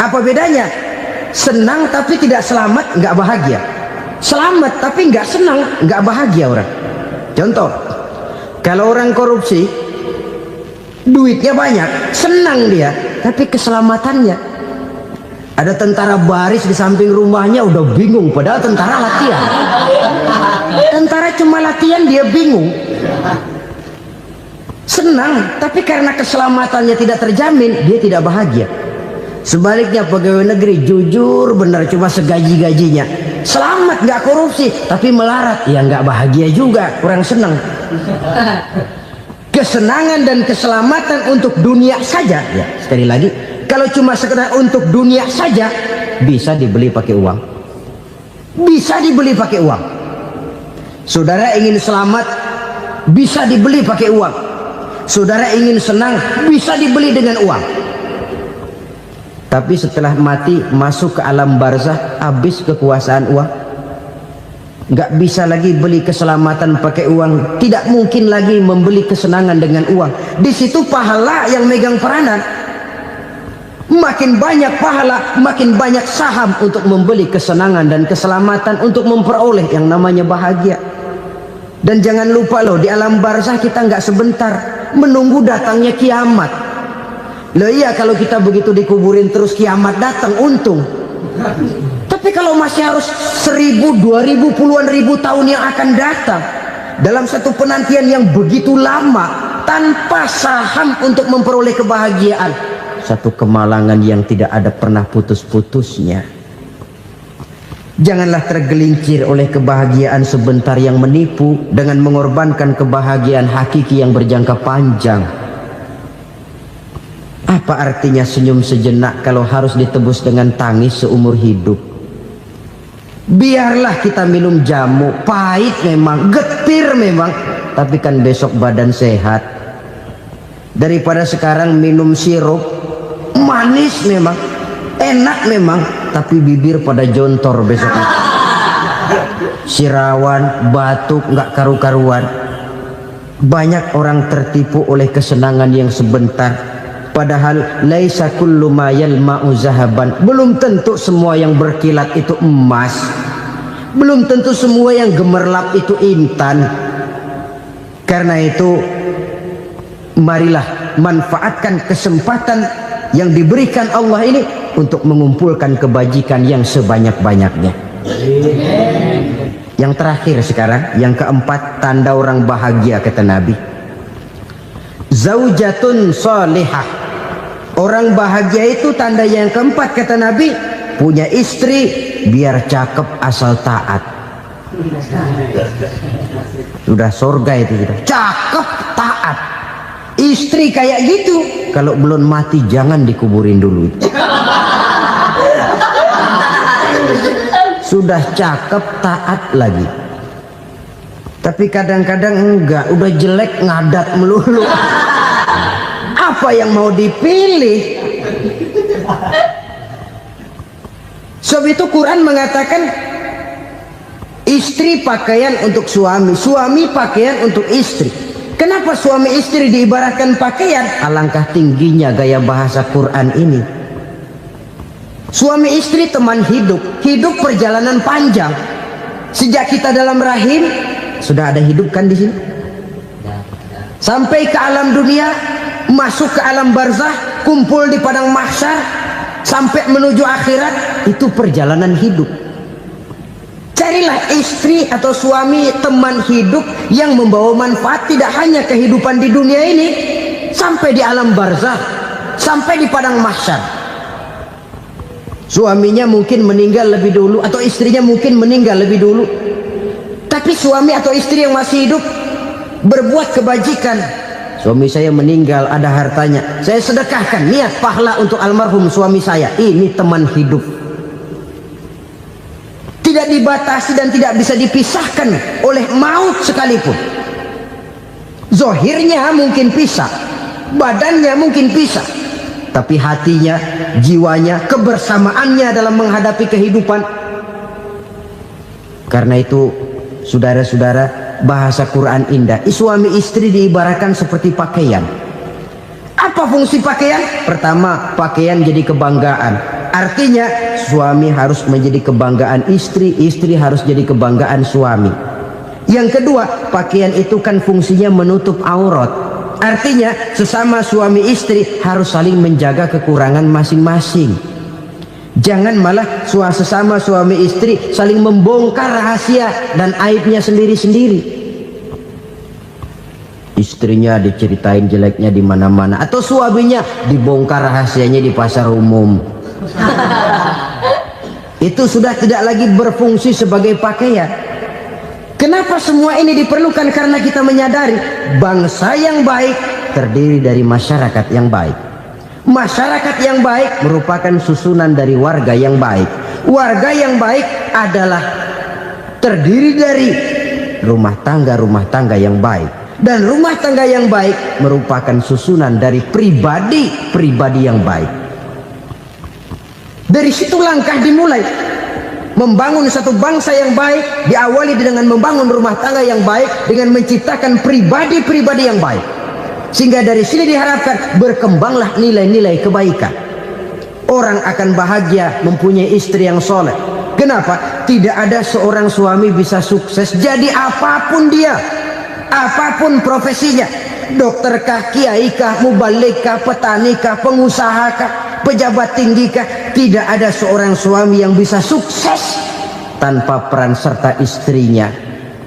Apa bedanya? Senang tapi tidak selamat, nggak bahagia. Selamat tapi nggak senang, nggak bahagia orang. Contoh, kalau orang korupsi, duitnya banyak, senang dia, tapi keselamatannya. Ada tentara baris di samping rumahnya udah bingung, padahal tentara latihan. Tentara cuma latihan, dia bingung. Senang, tapi karena keselamatannya tidak terjamin, dia tidak bahagia. Sebaliknya pegawai negeri jujur benar, cuma segaji-gajinya, selamat nggak korupsi, tapi melarat, ya nggak bahagia juga, kurang senang. Kesenangan dan keselamatan untuk dunia saja, ya sekali lagi, kalau cuma sekedar untuk dunia saja, bisa dibeli pakai uang. Bisa dibeli pakai uang. Saudara ingin selamat, bisa dibeli pakai uang. Saudara ingin senang, bisa dibeli dengan uang. Tapi setelah mati, masuk ke alam barzah, habis kekuasaan uang. Nggak bisa lagi beli keselamatan pakai uang. Tidak mungkin lagi membeli kesenangan dengan uang. Di situ pahala yang megang peranan. Makin banyak pahala, makin banyak saham untuk membeli kesenangan dan keselamatan, untuk memperoleh yang namanya bahagia. Dan jangan lupa loh, di alam barzah kita nggak sebentar, menunggu datangnya kiamat. Loh iya, kalau kita begitu dikuburin terus kiamat datang, untung. Tapi kalau masih harus 1000, 2000, puluhan ribu tahun yang akan datang, dalam satu penantian yang begitu lama, tanpa saham untuk memperoleh kebahagiaan, satu kemalangan yang tidak ada pernah putus-putusnya. Janganlah tergelincir oleh kebahagiaan sebentar yang menipu dengan mengorbankan kebahagiaan hakiki yang berjangka panjang. Apa artinya senyum sejenak kalau harus ditebus dengan tangis seumur hidup? Biarlah kita minum jamu, pahit memang, getir memang, tapi kan besok badan sehat. Daripada sekarang minum sirup, manis memang, enak memang, tapi bibir pada jontor besoknya. Sirawan, batuk, nggak karu-karuan. Banyak orang tertipu oleh kesenangan yang sebentar, padahal laisa kullu ma yalma'u zahaban. Belum tentu semua yang berkilat itu emas. Belum tentu semua yang gemerlap itu intan. Karena itu, marilah manfaatkan kesempatan yang diberikan Allah ini untuk mengumpulkan kebajikan yang sebanyak-banyaknya. Yang terakhir sekarang, yang keempat, tanda orang bahagia kata Nabi. Zaujatun salihah. Orang bahagia itu tanda yang keempat kata Nabi, punya istri biar cakep asal taat. Sudah surga itu kita. Cakep taat. Istri kayak gitu, kalau belum mati jangan dikuburin dulu. Sudah cakep taat lagi. Tapi kadang-kadang enggak, udah jelek ngadat melulu. Apa yang mau dipilih? Sebab itu Quran mengatakan istri pakaian untuk suami, suami pakaian untuk istri. Kenapa suami istri diibaratkan pakaian? Alangkah tingginya gaya bahasa Quran ini. Suami istri teman hidup, hidup perjalanan panjang. Sejak kita dalam rahim sudah ada hidup kan di sini. Sampai ke alam dunia, masuk ke alam barzah, kumpul di padang mahsyar, sampai menuju akhirat, itu perjalanan hidup. Carilah istri atau suami teman hidup yang membawa manfaat tidak hanya kehidupan di dunia ini, sampai di alam barzah, sampai di padang mahsyar. Suaminya mungkin meninggal lebih dulu atau istrinya mungkin meninggal lebih dulu, tapi suami atau istri yang masih hidup berbuat kebajikan. Suami saya meninggal, ada hartanya, saya sedekahkan, niat pahala untuk almarhum suami saya. Ini teman hidup, tidak dibatasi dan tidak bisa dipisahkan oleh maut sekalipun. Zohirnya mungkin pisah, badannya mungkin pisah, tapi hatinya, jiwanya, kebersamaannya dalam menghadapi kehidupan. Karena itu saudara-saudara, bahasa Quran indah. Suami istri diibaratkan seperti pakaian. Apa fungsi pakaian? Pertama, pakaian jadi kebanggaan. Artinya suami harus menjadi kebanggaan istri, istri harus jadi kebanggaan suami. Yang kedua, pakaian itu kan fungsinya menutup aurat. Artinya sesama suami istri harus saling menjaga kekurangan masing-masing. Jangan malah sesama suami istri saling membongkar rahasia dan aibnya sendiri-sendiri. Istrinya diceritain jeleknya di mana-mana, atau suaminya dibongkar rahasianya di pasar umum. Itu sudah tidak lagi berfungsi sebagai pakaian. Kenapa semua ini diperlukan? Karena kita menyadari bangsa yang baik terdiri dari masyarakat yang baik. Masyarakat yang baik merupakan susunan dari warga yang baik. Warga yang baik adalah terdiri dari rumah tangga yang baik. Dan rumah tangga yang baik merupakan susunan dari pribadi yang baik. Dari situ langkah dimulai. Membangun satu bangsa yang baik diawali dengan membangun rumah tangga yang baik, dengan menciptakan pribadi-pribadi yang baik. Sehingga dari sini diharapkan berkembanglah nilai-nilai kebaikan. Orang akan bahagia mempunyai istri yang soleh. Kenapa? Tidak ada seorang suami bisa sukses jadi apapun dia, apapun profesinya. Dokterkah, kiaikah, mubalikkah, petanikah, pengusahakah, pejabat tinggikah, tidak ada seorang suami yang bisa sukses tanpa peran serta istrinya.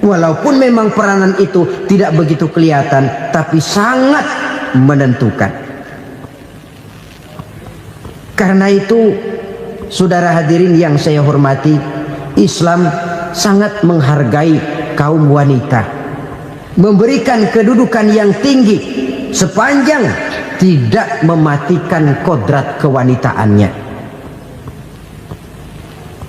Walaupun memang peranan itu tidak begitu kelihatan, tapi sangat menentukan. Karena itu, saudara hadirin yang saya hormati, Islam sangat menghargai kaum wanita, memberikan kedudukan yang tinggi sepanjang tidak mematikan kodrat kewanitaannya.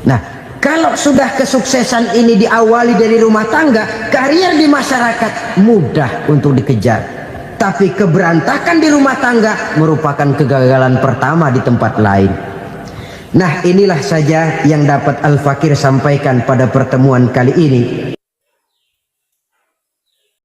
Nah, kalau sudah kesuksesan ini diawali dari rumah tangga, karier di masyarakat mudah untuk dikejar. Tapi keberantakan di rumah tangga merupakan kegagalan pertama di tempat lain. Nah, inilah saja yang dapat Al-Fakir sampaikan pada pertemuan kali ini.